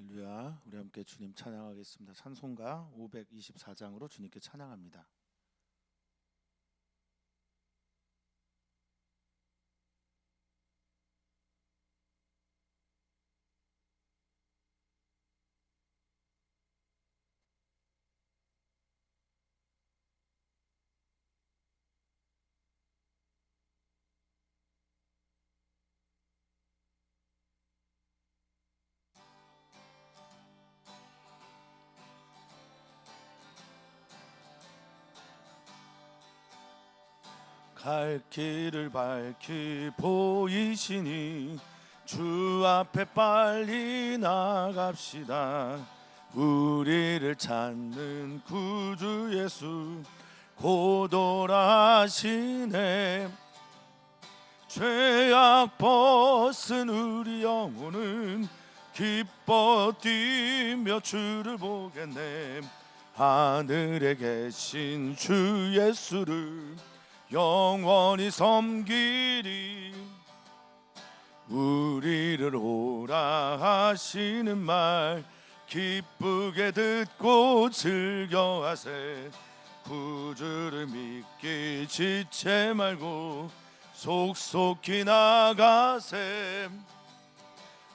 할렐루야. 우리 함께 주님 찬양하겠습니다. 찬송가 524장으로 주님께 찬양합니다. 갈 길을 밝히 보이시니 주 앞에 빨리 나갑시다. 우리를 찾는 구주 예수 곧 오라시네. 죄악 벗은 우리 영혼은 기뻐 뛰며 주를 보겠네. 하늘에 계신 주 예수를 영원히 섬기리. 우리를 오라 하시는 말 기쁘게 듣고 즐겨하세. 구주를 믿기 지체 말고 속속히 나가세.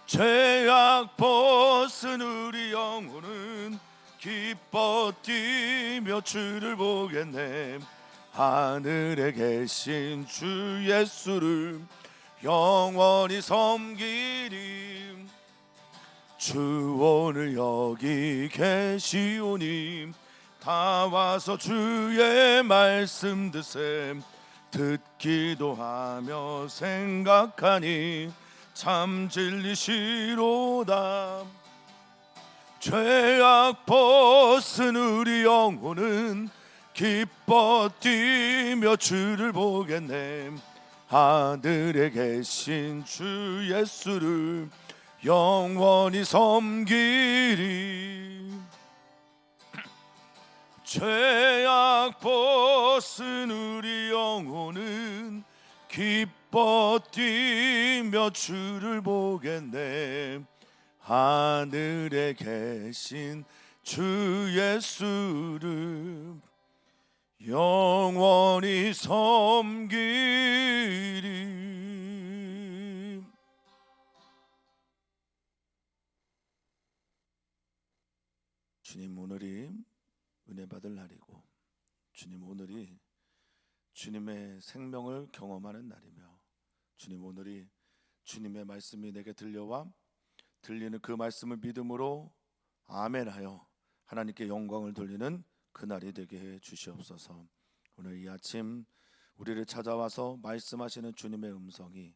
죄악 벗은 우리 영혼은 기뻐 뛰며 주를 보겠네. 하늘에 계신 주 예수를 영원히 섬기리. 주 오늘 여기 계시오니 다 와서 주의 말씀 드세. 듣기도 하며 생각하니 참 진리시로다. 죄악 벗은 우리 영혼은 기뻐 뛰며 주를 보겠네. 하늘에 계신 주 예수를 영원히 섬기리. 죄악 벗은 우리 영혼은 기뻐 뛰며 주를 보겠네. 하늘에 계신 주 예수를 영원히 섬기리. 주님, 오늘이 은혜 받을 날이고 주님, 오늘이 주님의 생명을 경험하는 날이며 주님, 오늘이 주님의 말씀이 내게 들려와 들리는 그 말씀을 믿음으로 아멘하여 하나님께 영광을 돌리는 그날이 되게 해 주시옵소서. 오늘 이 아침 우리를 찾아와서 말씀하시는 주님의 음성이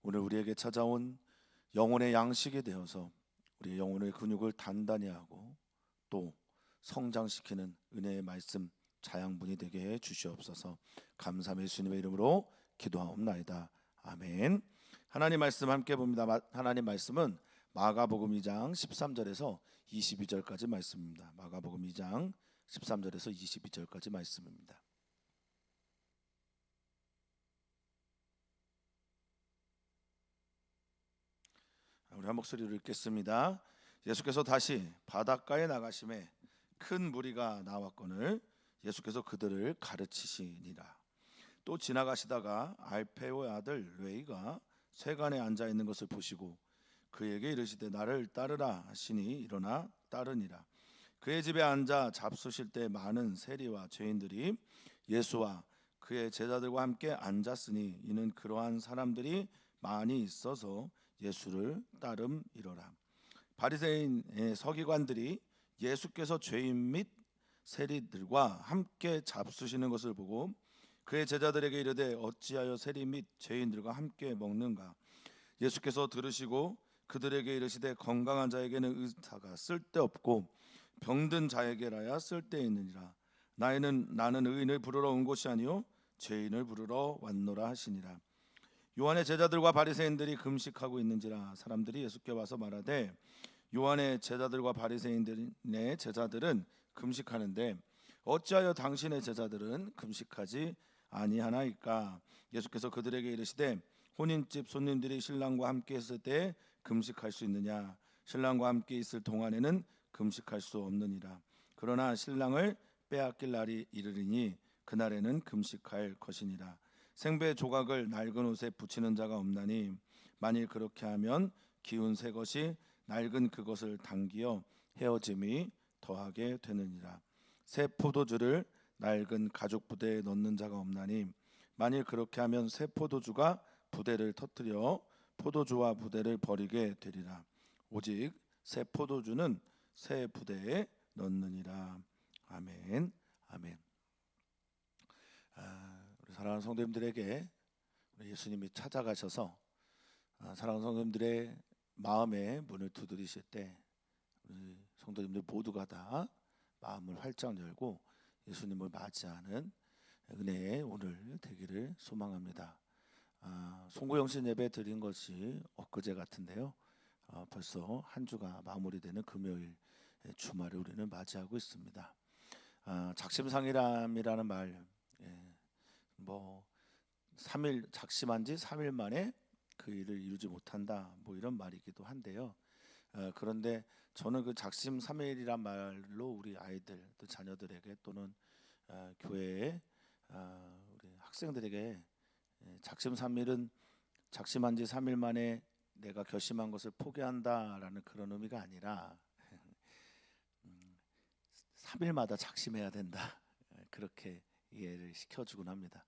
오늘 우리에게 찾아온 영혼의 양식이 되어서 우리의 영혼의 근육을 단단히 하고 또 성장시키는 은혜의 말씀 자양분이 되게 해 주시옵소서. 감사함 예수님의 이름으로 기도하옵나이다. 아멘. 하나님 말씀 함께 봅니다. 하나님 말씀은 마가복음 2장 13절에서 22절까지 말씀입니다. 마가복음 2장 13절에서 22절까지 말씀입니다. 우리 한 목소리로 읽겠습니다. 예수께서 다시 바닷가에 나가심에 큰 무리가 나왔거늘 예수께서 그들을 가르치시니라. 또 지나가시다가 알페오의 아들 레위가 세간에 앉아 있는 것을 보시고 그에게 이르시되 나를 따르라 하시니 일어나 따르니라. 그의 집에 앉아 잡수실 때 많은 세리와 죄인들이 예수와 그의 제자들과 함께 앉았으니 이는 그러한 사람들이 많이 있어서 예수를 따름이러라. 바리새인의 서기관들이 예수께서 죄인 및 세리들과 함께 잡수시는 것을 보고 그의 제자들에게 이르되 어찌하여 세리 및 죄인들과 함께 먹는가. 예수께서 들으시고 그들에게 이르시되 건강한 자에게는 의사가 쓸데없고 병든 자에게라야 쓸데있느니라. 나는 의인을 부르러 온 것이 아니요 죄인을 부르러 왔노라 하시니라. 요한의 제자들과 바리새인들이 금식하고 있는지라. 사람들이 예수께 와서 말하되 요한의 제자들과 바리새인들의 제자들은 금식하는데 어찌하여 당신의 제자들은 금식하지 아니하나이까. 예수께서 그들에게 이르시되 혼인집 손님들이 신랑과 함께 있을 때 금식할 수 있느냐. 신랑과 함께 있을 동안에는 금식할 수 없느니라. 그러나 신랑을 빼앗길 날이 이르리니 그날에는 금식할 것이니라. 생배 조각을 낡은 옷에 붙이는 자가 없나니 만일 그렇게 하면 기운 새 것이 낡은 그것을 당기어 헤어짐이 더하게 되느니라. 새 포도주를 낡은 가죽 부대에 넣는 자가 없나니 만일 그렇게 하면 새 포도주가 부대를 터뜨려 포도주와 부대를 버리게 되리라. 오직 새 포도주는 새 부대에 넣느니라. 아멘. 아멘. 우리 사랑하는 성도님들에게 예수님이 찾아가셔서 사랑하는 성도님들의 마음의 문을 두드리실 때 우리 성도님들 모두가 다 마음을 활짝 열고 예수님을 맞이하는 은혜의 오늘 되기를 소망합니다. 송구영신 예배 드린 것이 엊그제 같은데요. 벌써 한 주가 마무리되는 금요일 주말을 우리는 맞이하고 있습니다. 작심삼일이라는 말, 뭐 3일 작심한 지 3일 만에 그 일을 이루지 못한다, 뭐 이런 말이기도 한데요. 그런데 저는 그 작심삼일이란 말로 우리 아이들, 또 자녀들에게 또는 교회의 우리 학생들에게 작심삼일은 작심한 지 3일 만에 내가 결심한 것을 포기한다라는 그런 의미가 아니라 3일마다 작심해야 된다, 그렇게 이해를 시켜주곤 합니다.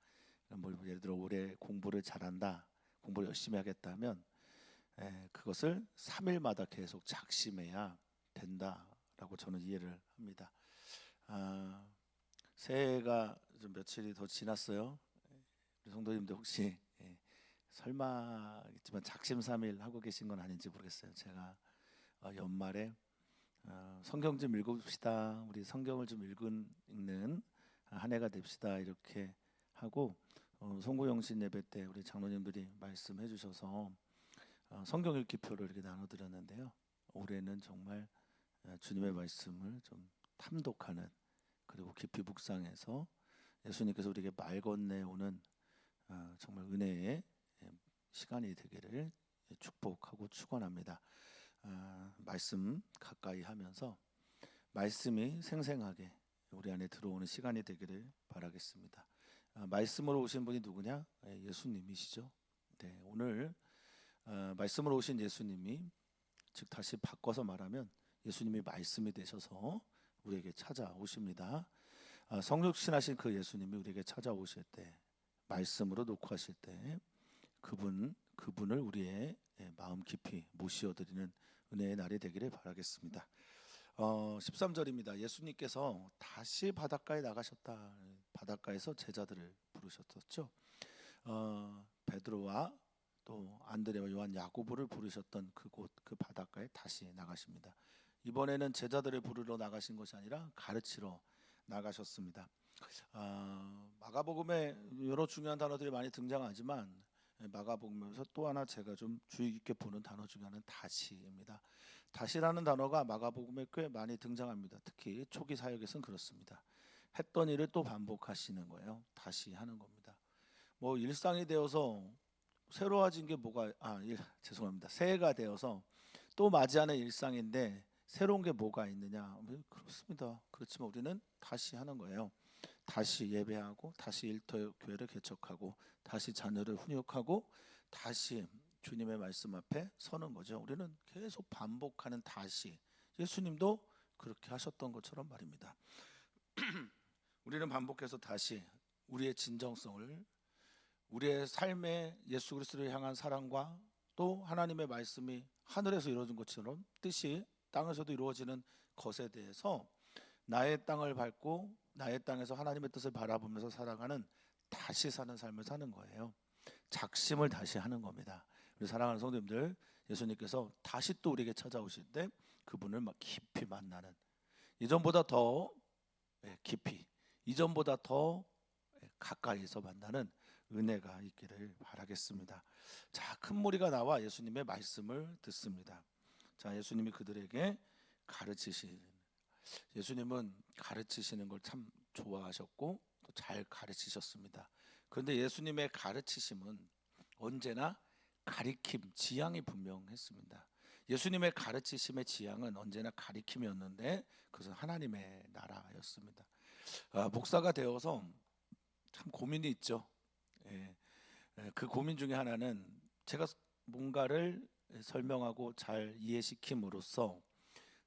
뭐 예를 들어 올해 공부를 잘한다, 공부를 열심히 하겠다면 그것을 3일마다 계속 작심해야 된다라고 저는 이해를 합니다. 새해가 좀 며칠이 더 지났어요. 우리 성도님들 혹시 설마겠지만 작심삼일 하고 계신 건 아닌지 모르겠어요. 제가 연말에 성경 좀 읽읍시다, 우리 성경을 좀 읽는 한 해가 됩시다, 이렇게 하고 송구영신 예배 때 우리 장로님들이 말씀해 주셔서 성경 읽기표를 이렇게 나눠드렸는데요. 올해는 정말 주님의 말씀을 좀 탐독하는, 그리고 깊이 묵상해서 예수님께서 우리에게 말 건네오는 정말 은혜의 시간이 되기를 축복하고 축원합니다. 말씀 가까이 하면서 말씀이 생생하게 우리 안에 들어오는 시간이 되기를 바라겠습니다. 말씀으로 오신 분이 누구냐? 예수님이시죠. 네, 오늘 말씀으로 오신 예수님이, 즉 다시 바꿔서 말하면 예수님이 말씀이 되셔서 우리에게 찾아오십니다. 성육신하신 그 예수님이 우리에게 찾아오실 때, 말씀으로 녹화하실 때 그분을 우리의 마음 깊이 모시어드리는 은혜의 날이 되기를 바라겠습니다. 13절입니다. 예수님께서 다시 바닷가에 나가셨다. 바닷가에서 제자들을 부르셨었죠. 베드로와 또 안드레와 요한, 야고보를 부르셨던 그곳, 그 바닷가에 다시 나가십니다. 이번에는 제자들을 부르러 나가신 것이 아니라 가르치러 나가셨습니다. 마가복음에 여러 중요한 단어들이 많이 등장하지만 마가복음에서 또 하나 제가 좀 주의 깊게 보는 단어 중에 하나는 다시입니다. 다시라는 단어가 마가복음에 꽤 많이 등장합니다. 특히 초기 사역에서는 그렇습니다. 했던 일을 또 반복하시는 거예요. 다시 하는 겁니다. 뭐 일상이 되어서 새로워진 게 뭐가 죄송합니다. 새해가 되어서 또 맞이하는 일상인데 새로운 게 뭐가 있느냐? 그렇습니다. 그렇지만 우리는 다시 하는 거예요. 다시 예배하고, 다시 일터 교회를 개척하고, 다시 자녀를 훈육하고, 다시 주님의 말씀 앞에 서는 거죠. 우리는 계속 반복하는 다시. 예수님도 그렇게 하셨던 것처럼 말입니다. 우리는 반복해서 다시 우리의 진정성을, 우리의 삶에 예수 그리스도를 향한 사랑과 또 하나님의 말씀이 하늘에서 이루어진 것처럼 뜻이 땅에서도 이루어지는 것에 대해서 나의 땅을 밟고 나의 땅에서 하나님의 뜻을 바라보면서 살아가는, 다시 사는 삶을 사는 거예요. 작심을 다시 하는 겁니다. 우리 사랑하는 성도님들, 예수님께서 다시 또 우리에게 찾아오실 때 그분을 막 깊이 만나는, 이전보다 더 깊이, 이전보다 더 가까이서 만나는 은혜가 있기를 바라겠습니다. 자, 큰 무리가 나와 예수님의 말씀을 듣습니다. 자, 예수님이 그들에게 가르치시는, 예수님은 가르치시는 걸 참 좋아하셨고 또 잘 가르치셨습니다. 그런데 예수님의 가르치심은 언제나 가리킴, 지향이 분명했습니다. 예수님의 가르치심의 지향은 언제나 가리킴이었는데 그것은 하나님의 나라였습니다. 목사가 되어서 참 고민이 있죠. 예, 그 고민 중에 하나는 제가 뭔가를 설명하고 잘 이해시킴으로써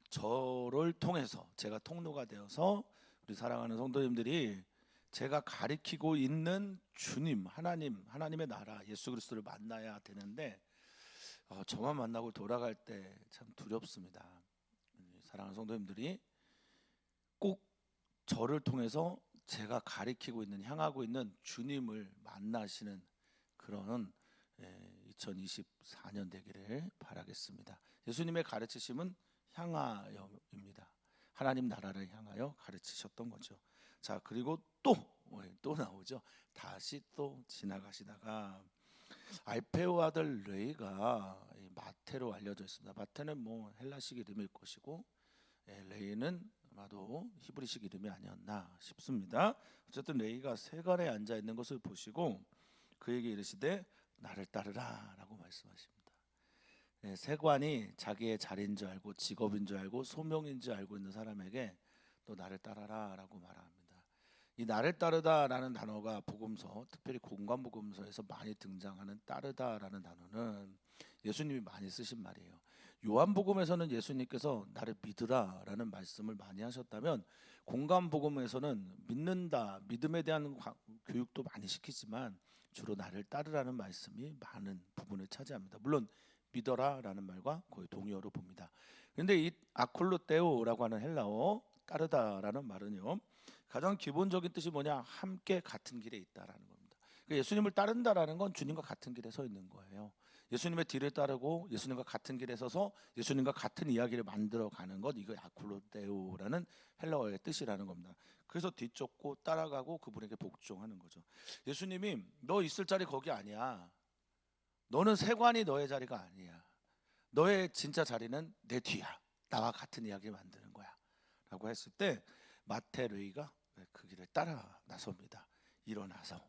저를 통해서 제가 통로가 되어서 우리 사랑하는 성도님들이 제가 가리키고 있는 주님, 하나님의 나라, 예수 그리스도를 만나야 되는데 저만 만나고 돌아갈 때 참 두렵습니다. 사랑하는 성도님들이 꼭 저를 통해서 제가 가리키고 있는, 향하고 있는 주님을 만나시는 그런 2024년 되기를 바라겠습니다. 예수님의 가르치심은 향하여입니다. 하나님 나라를 향하여 가르치셨던 거죠. 자, 그리고 또 나오죠. 다시 또 지나가시다가 알페오 아들 레이가 마태로 알려져 있습니다. 마태는 뭐 헬라식 이름일 것이고 레이는 아마도 히브리식 이름이 아니었나 싶습니다. 어쨌든 레이가 세관에 앉아 있는 것을 보시고 그에게 이르시되 나를 따르라라고 말씀하십니다. 세관이 자기의 자리인 줄 알고 직업인 줄 알고 소명인 줄 알고 있는 사람에게 또 나를 따라라라고 말합니다. 이 나를 따르다라는 단어가 복음서, 특별히 공관복음서에서 많이 등장하는 따르다라는 단어는 예수님이 많이 쓰신 말이에요. 요한복음에서는 예수님께서 나를 믿으라라는 말씀을 많이 하셨다면 공관복음에서는 믿는다, 믿음에 대한 교육도 많이 시키지만 주로 나를 따르라는 말씀이 많은 부분을 차지합니다. 물론 믿어라라는 말과 거의 동의어로 봅니다. 그런데 이 아콜로테오라고 하는 헬라어 따르다라는 말은요, 가장 기본적인 뜻이 뭐냐? 함께 같은 길에 있다라는 겁니다. 예수님을 따른다라는 건 주님과 같은 길에 서 있는 거예요. 예수님의 뒤를 따르고 예수님과 같은 길에 서서 예수님과 같은 이야기를 만들어가는 것, 이거 아콜로테오라는 헬라어의 뜻이라는 겁니다. 그래서 뒤쫓고 따라가고 그분에게 복종하는 거죠. 예수님이 너 있을 자리 거기 아니야. 너는 세관이 너의 자리가 아니야. 너의 진짜 자리는 내 뒤야. 나와 같은 이야기를 만드는 거야 라고 했을 때 마태 레이가 그 길을 따라 나섭니다. 일어나서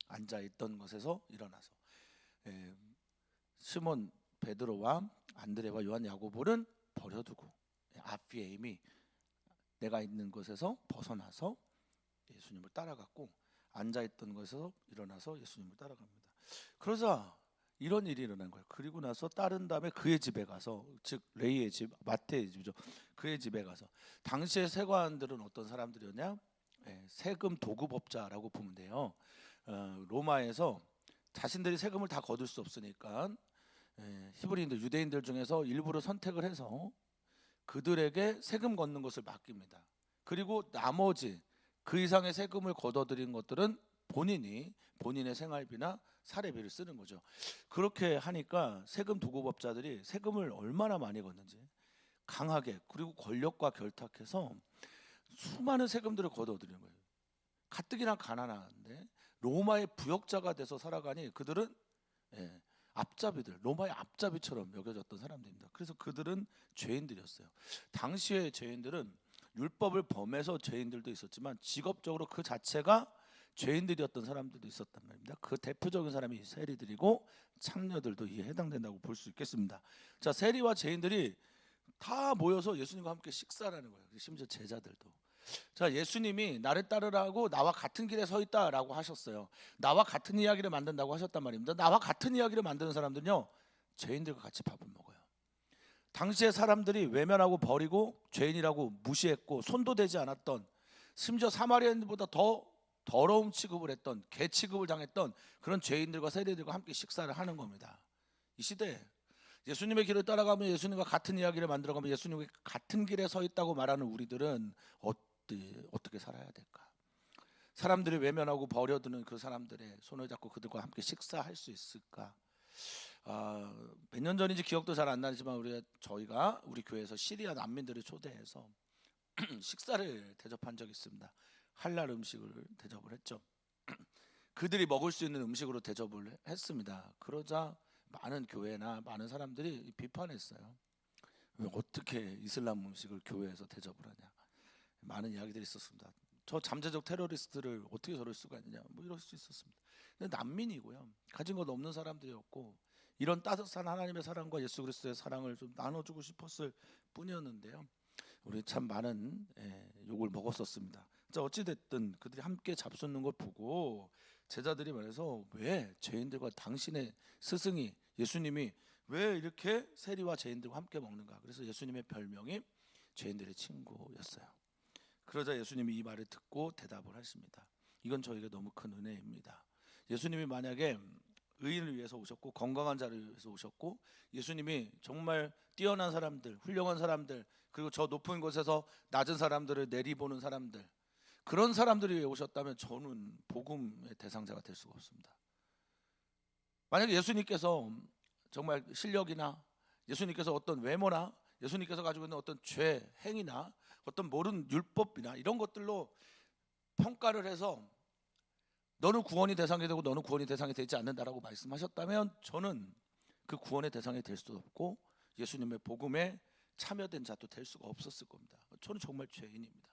앉아있던 것에서 일어나서 시몬 베드로와 안드레와 요한 야고보는 버려두고 아피에임이 내가 있는 곳에서 벗어나서 예수님을 따라갔고 앉아있던 곳에서 일어나서 예수님을 따라갑니다. 그러자 이런 일이 일어난 거예요. 그리고 나서 따른 다음에 그의 집에 가서, 즉 레이의 집, 마태의 집이죠. 그의 집에 가서 당시의 세관들은 어떤 사람들이었냐? 세금 도급업자라고 보면 돼요. 로마에서 자신들이 세금을 다 거둘 수 없으니까 히브리인들, 유대인들 중에서 일부러 선택을 해서 그들에게 세금 걷는 것을 맡깁니다. 그리고 나머지 그 이상의 세금을 걷어들인 것들은 본인의 생활비나 사례비를 쓰는 거죠. 그렇게 하니까 세금 도급업자들이 세금을 얼마나 많이 걷는지 강하게, 그리고 권력과 결탁해서 수많은 세금들을 걷어들이는 거예요. 가뜩이나 가난한데 로마의 부역자가 돼서 살아가니 그들은 앞잡이들, 로마의 앞잡이처럼 여겨졌던 사람들입니다. 그래서 그들은 죄인들이었어요. 당시의 죄인들은 율법을 범해서 죄인들도 있었지만 직업적으로 그 자체가 죄인들이었던 사람들도 있었단 말입니다. 그 대표적인 사람이 세리들이고 창녀들도 이에 해당된다고 볼 수 있겠습니다. 자, 세리와 죄인들이 다 모여서 예수님과 함께 식사를 하는 거예요. 심지어 제자들도. 자, 예수님이 나를 따르라고 나와 같은 길에 서 있다라고 하셨어요. 나와 같은 이야기를 만든다고 하셨단 말입니다. 나와 같은 이야기를 만드는 사람들은요, 죄인들과 같이 밥을 먹어요. 당시의 사람들이 외면하고 버리고 죄인이라고 무시했고 손도 대지 않았던, 심지어 사마리아인들보다 더 더러움 취급을 했던, 개 취급을 당했던 그런 죄인들과 세리들과 함께 식사를 하는 겁니다. 이 시대에 예수님의 길을 따라가면 예수님과 같은 이야기를 만들어가면 예수님과 같은 길에 서 있다고 말하는 우리들은 어떻게 살아야 될까? 사람들이 외면하고 버려두는 그 사람들의 손을 잡고 그들과 함께 식사할 수 있을까? 몇 년 전인지 기억도 잘 안 나지만 저희가 우리 교회에서 시리아 난민들을 초대해서 식사를 대접한 적이 있습니다. 할랄 음식을 대접을 했죠. 그들이 먹을 수 있는 음식으로 대접을 했습니다. 그러자 많은 교회나 많은 사람들이 비판했어요. 왜 어떻게 이슬람 음식을 교회에서 대접을 하냐. 많은 이야기들이 있었습니다. 저 잠재적 테러리스트를 어떻게 저럴 수가 있느냐, 뭐 이럴 수 있었습니다. 근데 난민이고요, 가진 것 없는 사람들이었고 이런 따뜻한 하나님의 사랑과 예수 그리스도의 사랑을 좀 나눠주고 싶었을 뿐이었는데요. 우리 참 많은 욕을 먹었었습니다. 자, 어찌됐든 그들이 함께 잡숫는 걸 보고 제자들이 말해서 왜 죄인들과 당신의 스승이 예수님이 왜 이렇게 세리와 죄인들과 함께 먹는가? 그래서 예수님의 별명이 죄인들의 친구였어요. 그러자 예수님이 이 말을 듣고 대답을 하십니다. 이건 저에게 너무 큰 은혜입니다. 예수님이 만약에 의인을 위해서 오셨고 건강한 자를 위해서 오셨고 예수님이 정말 뛰어난 사람들, 훌륭한 사람들, 그리고 저 높은 곳에서 낮은 사람들을 내리보는 사람들, 그런 사람들이 위해 오셨다면 저는 복음의 대상자가 될 수가 없습니다. 만약에 예수님께서 정말 실력이나 예수님께서 어떤 외모나 예수님께서 가지고 있는 어떤 죄, 행위나 어떤 모르는 율법이나 이런 것들로 평가를 해서 너는 구원이 대상이 되고 너는 구원이 대상이 되지 않는다라고 말씀하셨다면 저는 그 구원의 대상이 될 수도 없고 예수님의 복음에 참여된 자도 될 수가 없었을 겁니다. 저는 정말 죄인입니다.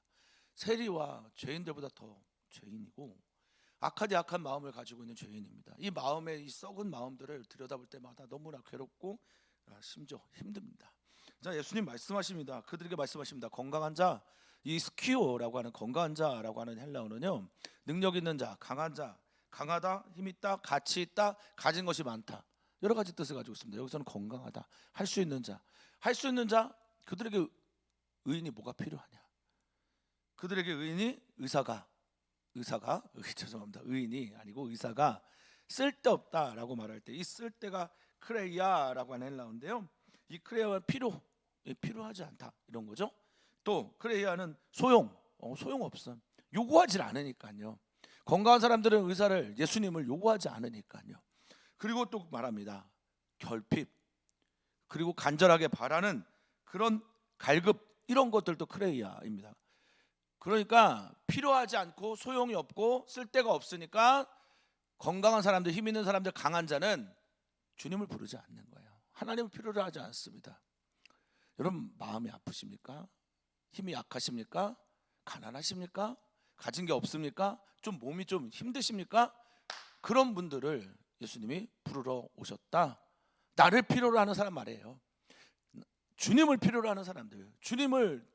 세리와 죄인들보다 더 죄인이고 악한 마음을 가지고 있는 죄인입니다. 이 마음의 이 썩은 마음들을 들여다볼 때마다 너무나 괴롭고 심지어 힘듭니다. 자, 예수님 말씀하십니다. 그들에게 말씀하십니다. 건강한 자, 이 스키오라고 하는 건강한 자라고 하는 헬라어는요, 능력 있는 자, 강한 자, 강하다, 힘 있다, 가치 있다, 가진 것이 많다, 여러 가지 뜻을 가지고 있습니다. 여기서는 건강하다, 할 수 있는 자, 할 수 있는 자. 그들에게 의인이 뭐가 필요하냐? 그들에게 의인이 아니고 의사가 쓸데없다라고 말할 때 이 쓸데가 크레이아라고 하는 헬라어인데요, 이 크레이아는 필요하지 않다 이런 거죠. 또 크레이아는 소용없어, 요구하지 않으니까요. 건강한 사람들은 의사를, 예수님을 요구하지 않으니까요. 그리고 또 말합니다. 결핍, 그리고 간절하게 바라는 그런 갈급, 이런 것들도 크레이아입니다. 그러니까 필요하지 않고 소용이 없고 쓸데가 없으니까 건강한 사람들, 힘 있는 사람들, 강한 자는 주님을 부르지 않는 거예요. 하나님을 필요로 하지 않습니다. 여러분, 마음이 아프십니까? 힘이 약하십니까? 가난하십니까? 가진 게 없습니까? 좀 몸이 좀 힘드십니까? 그런 분들을 예수님이 부르러 오셨다. 나를 필요로 하는 사람 말이에요. 주님을 필요로 하는 사람들, 주님을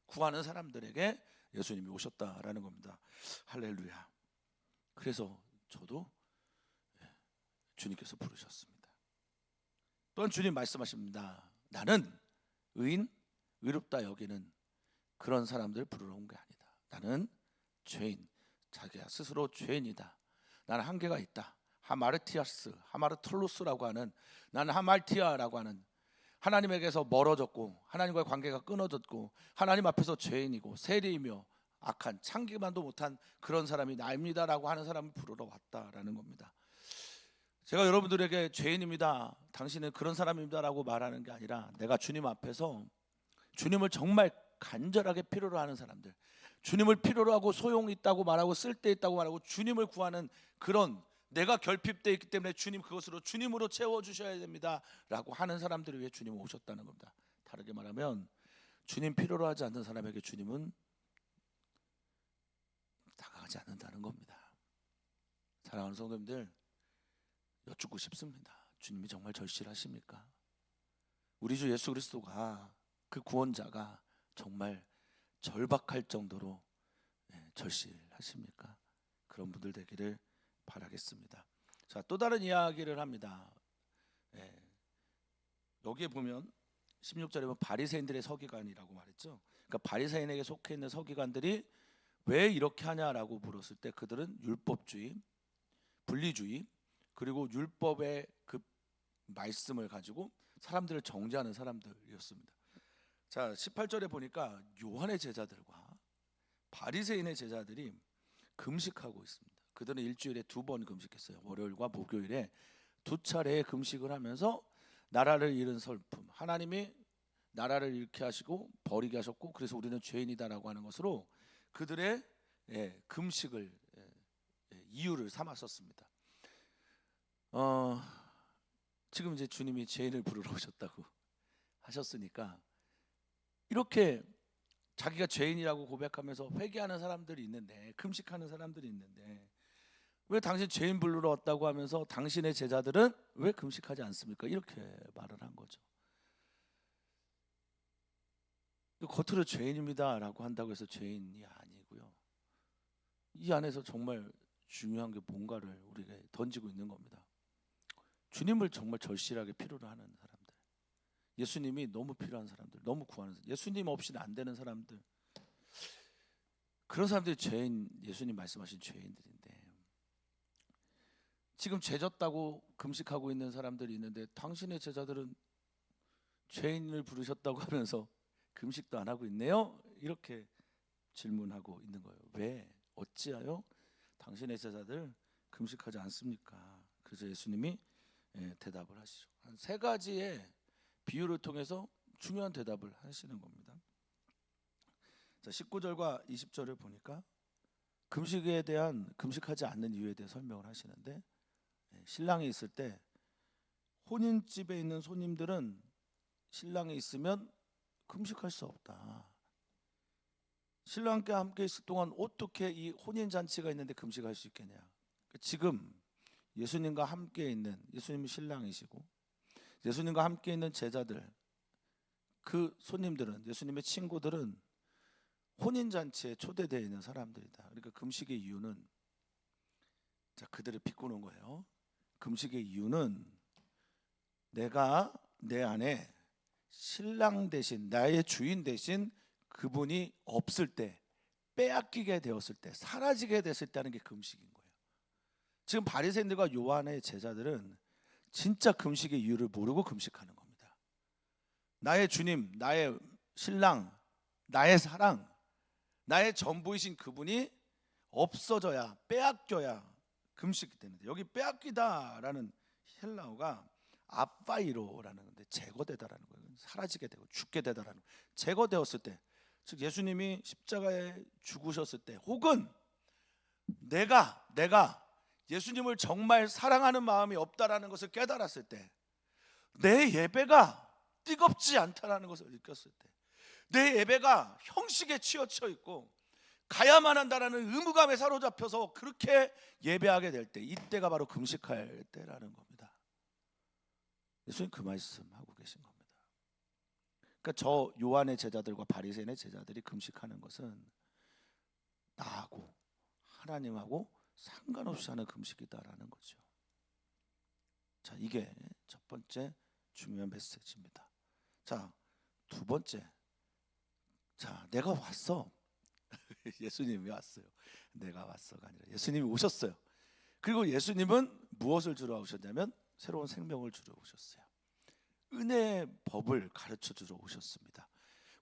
구하는 사람들에게 예수님이 오셨다라는 겁니다. 할렐루야. 그래서 저도 주님께서 부르셨습니다. 또한 주님 말씀하십니다. 나는 의롭다 여기는 그런 사람들 부르러 온 게 아니다. 나는 죄인, 자기가 스스로 죄인이다. 나는 한계가 있다. 하마르톨로스라고 하는, 나는 하말티아라고 하는, 하나님에게서 멀어졌고 하나님과의 관계가 끊어졌고 하나님 앞에서 죄인이고 세리이며 악한, 창기만도 못한 그런 사람이 나입니다라고 하는 사람을 부르러 왔다라는 겁니다. 제가 여러분들에게 죄인입니다, 당신은 그런 사람입니다라고 말하는 게 아니라, 내가 주님 앞에서 주님을 정말 간절하게 필요로 하는 사람들, 주님을 필요로 하고 소용이 있다고 말하고 쓸데 있다고 말하고 주님을 구하는 그런, 내가 결핍되어 있기 때문에 주님 그것으로 주님으로 채워주셔야 됩니다 라고 하는 사람들을 위해 주님은 오셨다는 겁니다. 다르게 말하면 주님 필요로 하지 않는 사람에게 주님은 다가가지 않는다는 겁니다. 사랑하는 성도님들, 여쭙고 싶습니다. 주님이 정말 절실하십니까? 우리 주 예수 그리스도가, 그 구원자가 정말 절박할 정도로 절실하십니까? 그런 분들 되기를 바라겠습니다. 자, 또 다른 이야기를 합니다. 여기에 보면 16절에 보면 바리새인들의 서기관이라고 말했죠. 그러니까 바리새인에게 속해 있는 서기관들이 왜 이렇게 하냐라고 물었을 때 그들은 율법주의, 분리주의, 그리고 율법의 그 말씀을 가지고 사람들을 정죄하는 사람들이었습니다. 자, 18절에 보니까 요한의 제자들과 바리새인의 제자들이 금식하고 있습니다. 그들은 일주일에 2번 금식했어요. 월요일과 목요일에 2차례의 금식을 하면서 나라를 잃은 슬픔, 하나님이 나라를 잃게 하시고 버리게 하셨고 그래서 우리는 죄인이다라고 하는 것으로 그들의 금식을 이유를 삼았었습니다. 지금 이제 주님이 죄인을 부르러 오셨다고 하셨으니까 이렇게 자기가 죄인이라고 고백하면서 회개하는 사람들이 있는데, 금식하는 사람들이 있는데, 왜 당신 죄인 부르러 왔다고 하면서 당신의 제자들은 왜 금식하지 않습니까? 이렇게 말을 한 거죠. 겉으로 죄인입니다라고 한다고 해서 죄인이 아니고요. 이 안에서 정말 중요한 게 뭔가를 우리가 던지고 있는 겁니다. 주님을 정말 절실하게 필요로 하는 사람들, 예수님이 너무 필요한 사람들, 너무 구하는 사람들, 예수님 없이는 안 되는 사람들, 그런 사람들이 죄인, 예수님 말씀하신 죄인들인데, 지금 죄졌다고 금식하고 있는 사람들이 있는데 당신의 제자들은 죄인을 부르셨다고 하면서 금식도 안 하고 있네요? 이렇게 질문하고 있는 거예요. 왜? 어찌하여 당신의 제자들 금식하지 않습니까? 그래서 예수님이 대답을 하시죠. 한 세 가지의 비유를 통해서 중요한 대답을 하시는 겁니다. 자, 19절과 20절을 보니까 금식에 대한, 금식하지 않는 이유에 대해 설명을 하시는데, 신랑이 있을 때 혼인집에 있는 손님들은 신랑이 있으면 금식할 수 없다. 신랑과 함께 있을 동안 어떻게 이 혼인잔치가 있는데 금식할 수 있겠냐. 지금 예수님과 함께 있는, 예수님이 신랑이시고 예수님과 함께 있는 제자들, 그 손님들은, 예수님의 친구들은 혼인잔치에 초대되어 있는 사람들이다. 그러니까 금식의 이유는, 자, 그들을 비꼬는 거예요. 금식의 이유는 내가 내 안에 신랑 대신, 나의 주인 대신 그분이 없을 때, 빼앗기게 되었을 때, 사라지게 됐을 때 하는 게 금식인 거예요. 지금 바리새인들과 요한의 제자들은 진짜 금식의 이유를 모르고 금식하는 겁니다. 나의 주님, 나의 신랑, 나의 사랑, 나의 전부이신 그분이 없어져야, 빼앗겨야 금식이 되는데, 여기 빼앗기다라는 헬라어가 아파이로라는 건데, 제거되다라는 거예요. 사라지게 되고 죽게 되다라는 거예요. 제거되었을 때, 즉 예수님이 십자가에 죽으셨을 때, 혹은 내가 예수님을 정말 사랑하는 마음이 없다라는 것을 깨달았을 때, 내 예배가 뜨겁지 않다라는 것을 느꼈을 때, 내 예배가 형식에 치우쳐 있고 가야만 한다라는 의무감에 사로잡혀서 그렇게 예배하게 될 때, 이때가 바로 금식할 때라는 겁니다. 예수님 그 말씀하고 계신 겁니다. 그러니까 저 요한의 제자들과 바리새인의 제자들이 금식하는 것은 나하고 하나님하고 상관없이 하는 금식이다라는 거죠. 자, 이게 첫 번째 중요한 메시지입니다. 자, 두 번째, 자, 내가 왔어. 예수님이 왔어요. 내가 왔어가 아니라 예수님이 오셨어요. 그리고 예수님은 무엇을 주러 오셨냐면 새로운 생명을 주러 오셨어요. 은혜의 법을 가르쳐 주러 오셨습니다.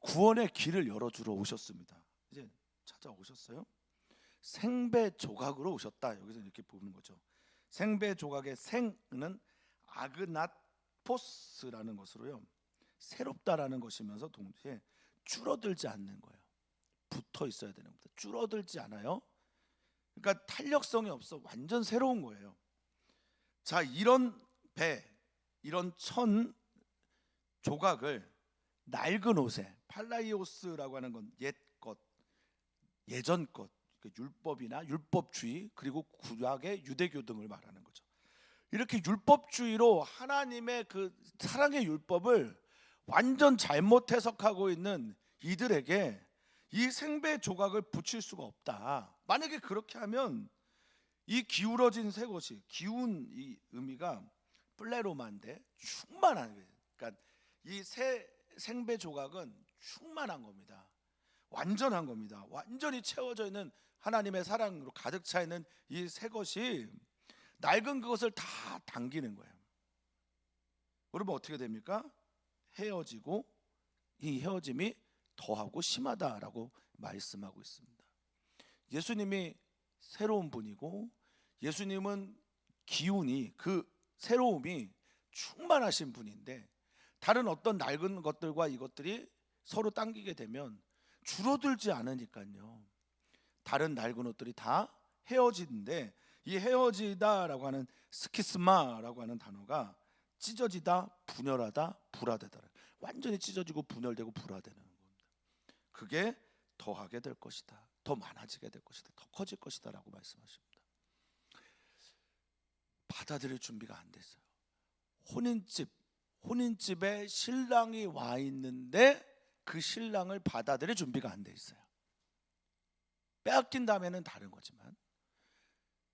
구원의 길을 열어주러 오셨습니다. 이제 찾아오셨어요. 생배 조각으로 오셨다. 여기서 이렇게 보는 거죠. 생배 조각의 생은 아그나포스라는 것으로요, 새롭다라는 것이면서 동시에 줄어들지 않는 거예요. 붙어 있어야 되는 겁니다. 줄어들지 않아요. 그러니까 탄력성이 없어. 완전 새로운 거예요. 자, 이런 배, 이런 천 조각을 낡은 옷에, 팔라이오스라고 하는 건 옛 것, 예전 것, 율법이나 율법주의, 그리고 구약의 유대교 등을 말하는 거죠. 이렇게 율법주의로 하나님의 그 사랑의 율법을 완전 잘못 해석하고 있는 이들에게 이 생배 조각을 붙일 수가 없다. 만약에 그렇게 하면 이 기울어진 새 것이, 기운, 이 의미가 플레로마인데 충만한 거예요. 그러니까 이 새 생배 조각은 충만한 겁니다. 완전한 겁니다. 완전히 채워져 있는 하나님의 사랑으로 가득 차 있는 이 새 것이 낡은 그것을 다 당기는 거예요. 그러면 어떻게 됩니까? 헤어지고, 이 헤어짐이 더하고 심하다라고 말씀하고 있습니다. 예수님이 새로운 분이고, 예수님은 기운이, 그 새로움이 충만하신 분인데, 다른 어떤 낡은 것들과 이것들이 서로 당기게 되면 줄어들지 않으니까요, 다른 낡은 옷들이 다 헤어지는데, 이 헤어지다라고 하는 스키스마라고 하는 단어가 찢어지다, 분열하다, 불화되다, 완전히 찢어지고 분열되고 불화되는 겁니다. 그게 더하게 될 것이다, 더 많아지게 될 것이다, 더 커질 것이다 라고 말씀하십니다. 받아들일 준비가 안 됐어요. 혼인집에 신랑이 와 있는데 그 신랑을 받아들일 준비가 안 돼 있어요. 빼앗긴 다음에는 다른 거지만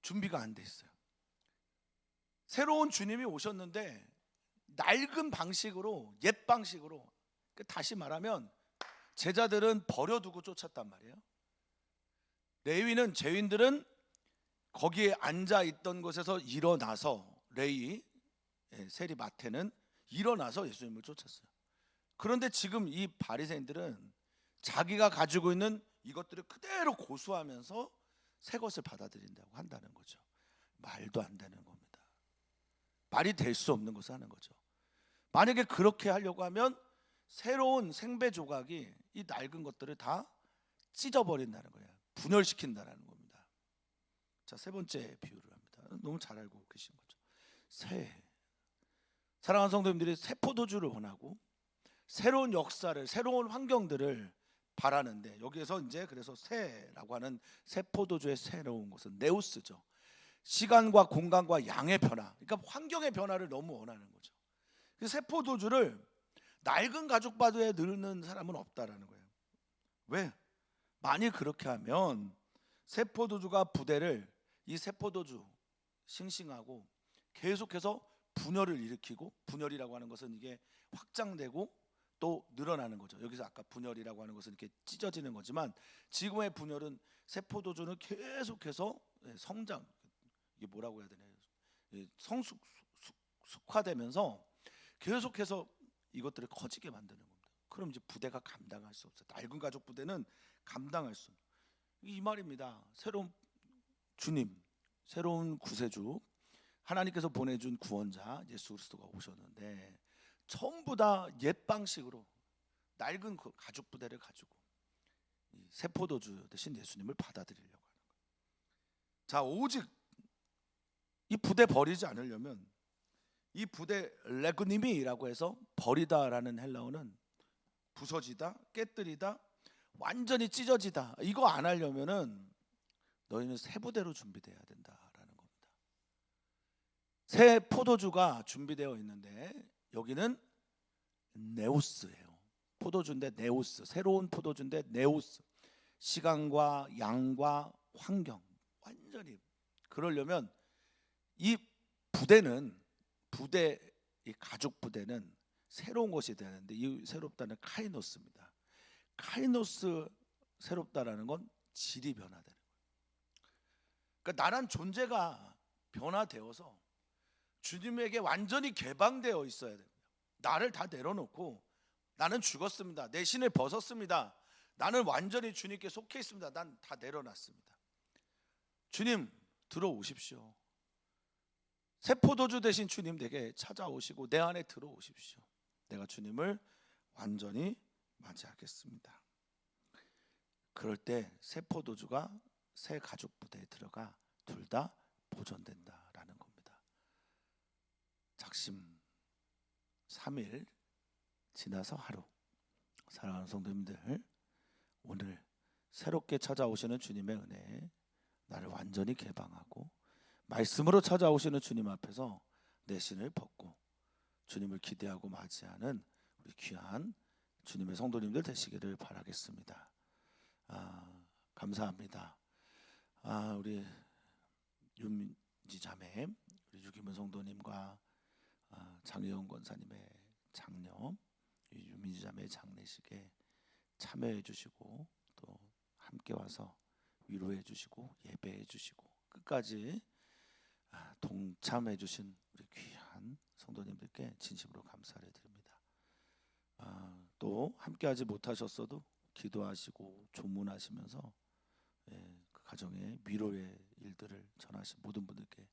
준비가 안 돼 있어요. 새로운 주님이 오셨는데 낡은 방식으로, 옛 방식으로, 다시 말하면 제자들은 버려두고 쫓았단 말이에요. 레위는, 죄인들은 거기에 앉아 있던 곳에서 일어나서, 레위, 세리 마태는 일어나서 예수님을 쫓았어요. 그런데 지금 이 바리새인들은 자기가 가지고 있는 이것들을 그대로 고수하면서 새 것을 받아들인다고 한다는 거죠. 말도 안 되는 겁니다. 말이 될 수 없는 것을 하는 거죠. 만약에 그렇게 하려고 하면 새로운 생배 조각이 이 낡은 것들을 다 찢어버린다는 거예요. 분열시킨다는 겁니다. 자, 세 번째 비유를 합니다. 너무 잘 알고 계신 거죠. 사랑하는 성도님들이 새 포도주를 원하고 새로운 역사를, 새로운 환경들을 바라는데, 여기에서 이제 그래서 새라고 하는 새 포도주의 새로운 것은 네우스죠. 시간과 공간과 양의 변화, 그러니까 환경의 변화를 너무 원하는 거죠. 새 포도주를 낡은 가죽바도에 넣는 사람은 없다라는 거예요. 왜? 만일 그렇게 하면 새 포도주가 부대를, 이 새 포도주 싱싱하고 계속해서 분열을 일으키고, 분열이라고 하는 것은 이게 확장되고 또 늘어나는 거죠. 여기서 아까 분열이라고 하는 것은 이렇게 찢어지는 거지만, 지금의 분열은 새 포도주는 계속해서 성장, 이게 뭐라고 해야 되나요? 성숙화되면서 계속해서 이것들을 커지게 만드는 겁니다. 그럼 이제 부대가 감당할 수 없어요. 낡은 가죽 부대는 감당할 수 없어요. 이 말입니다. 새로운 주님, 새로운 구세주, 하나님께서 보내준 구원자 예수 그리스도가 오셨는데 전부 다 옛 방식으로 낡은 가죽 부대를 가지고 새 포도주 대신 예수님을 받아들이려고 하는 거예요. 자, 오직 이 부대 버리지 않으려면, 이 부대 레그니미라고 해서 버리다라는 헬라어는 부서지다, 깨뜨리다, 완전히 찢어지다, 이거 안 하려면은 너희는 새 부대로 준비돼야 된다라는 겁니다. 새 포도주가 준비되어 있는데 여기는 네오스예요. 포도주인데 네오스, 새로운 포도주인데 네오스, 시간과 양과 환경, 완전히 그러려면 이 이 가죽 부대는 새로운 것이 되는데, 이 새롭다는 카이노스입니다. 카이노스, 새롭다라는 건 질이 변화되는 거예요. 그러니까 나란 존재가 변화되어서 주님에게 완전히 개방되어 있어야 됩니다. 나를 다 내려놓고 나는 죽었습니다. 내 신을 벗었습니다. 나는 완전히 주님께 속해 있습니다. 난 다 내려놨습니다. 주님 들어오십시오. 새 포도주 대신 주님 내게 찾아오시고 내 안에 들어오십시오. 내가 주님을 완전히 맞이하겠습니다. 그럴 때 새 포도주가 새 가죽 부대에 들어가 둘 다 보존된다라는 겁니다. 작심 3일 지나서 하루. 사랑하는 성도님들, 오늘 새롭게 찾아오시는 주님의 은혜에 나를 완전히 개방하고 말씀으로 찾아오시는 주님 앞에서 내 신을 벗고 주님을 기대하고 맞이하는 우리 귀한 주님의 성도님들 되시기를 바라겠습니다. 감사합니다. 우리 윤지 자매, 우리 유기문 성도님과 장혜영 권사님의 장녀, 유민지 자매의 장례식에 참여해 주시고 또 함께 와서 위로해 주시고 예배해 주시고 끝까지 동참해 주신 우리 귀한 성도님들께 진심으로 감사를 드립니다. 또 함께하지 못하셨어도 기도하시고 조문하시면서 그 가정의 위로의 일들을 전하신 모든 분들께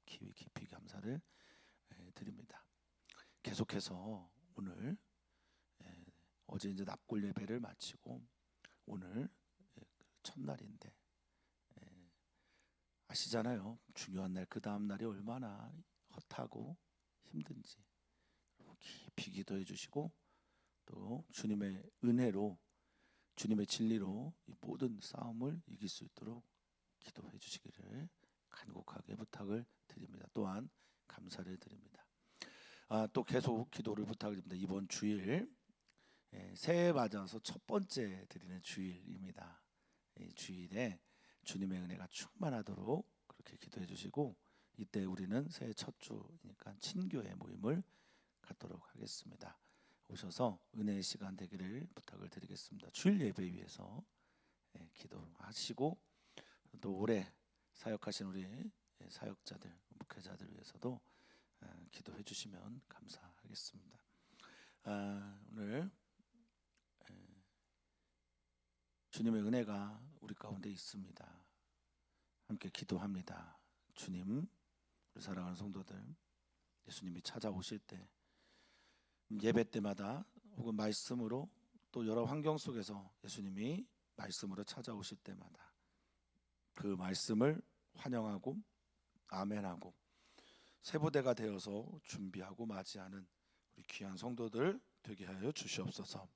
깊이 감사를 드립니다. 계속해서 오늘 어제 이제 납골 예배를 마치고 오늘 첫날인데 아시잖아요. 중요한 날, 그 다음 날이 얼마나 헛하고 힘든지 깊이 기도해 주시고 또 주님의 은혜로, 주님의 진리로 이 모든 싸움을 이길 수 있도록 기도해 주시기를 간곡하게 부탁을 드립니다. 또한 감사를 드립니다. 또 계속 기도를 부탁드립니다. 이번 주일 새해 맞아서 첫 번째 드리는 주일입니다. 이 주일에 주님의 은혜가 충만하도록 그렇게 기도해 주시고, 이때 우리는 새해 첫 주니까 친교회 모임을 갖도록 하겠습니다. 오셔서 은혜의 시간 되기를 부탁을 드리겠습니다. 주일 예배 위해서 기도하시고, 또 올해 사역하신 우리 사역자들, 목회자들 위해서도 기도해 주시면 감사하겠습니다. 오늘 주님의 은혜가 우리 가운데 있습니다. 함께 기도합니다. 주님, 우리 사랑하는 성도들, 예수님이 찾아오실 때, 예배 때마다 혹은 말씀으로, 또 여러 환경 속에서 예수님이 말씀으로 찾아오실 때마다 그 말씀을 환영하고 아멘하고 세부대가 되어서 준비하고 맞이하는 우리 귀한 성도들 되게 하여 주시옵소서.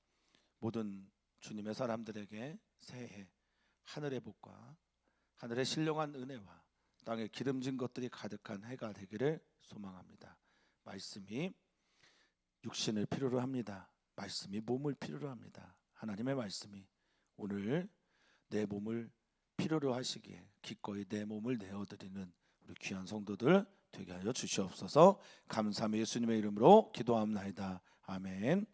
모든 주님의 사람들에게 새해 하늘의 복과 하늘의 신령한 은혜와 땅에 기름진 것들이 가득한 해가 되기를 소망합니다. 말씀이 육신을 필요로 합니다. 말씀이 몸을 필요로 합니다. 하나님의 말씀이 오늘 내 몸을 필요로 하시기에 기꺼이 내 몸을 내어드리는 우리 귀한 성도들 되게 하여 주시옵소서. 감사함의 예수님의 이름으로 기도합나이다. 아멘.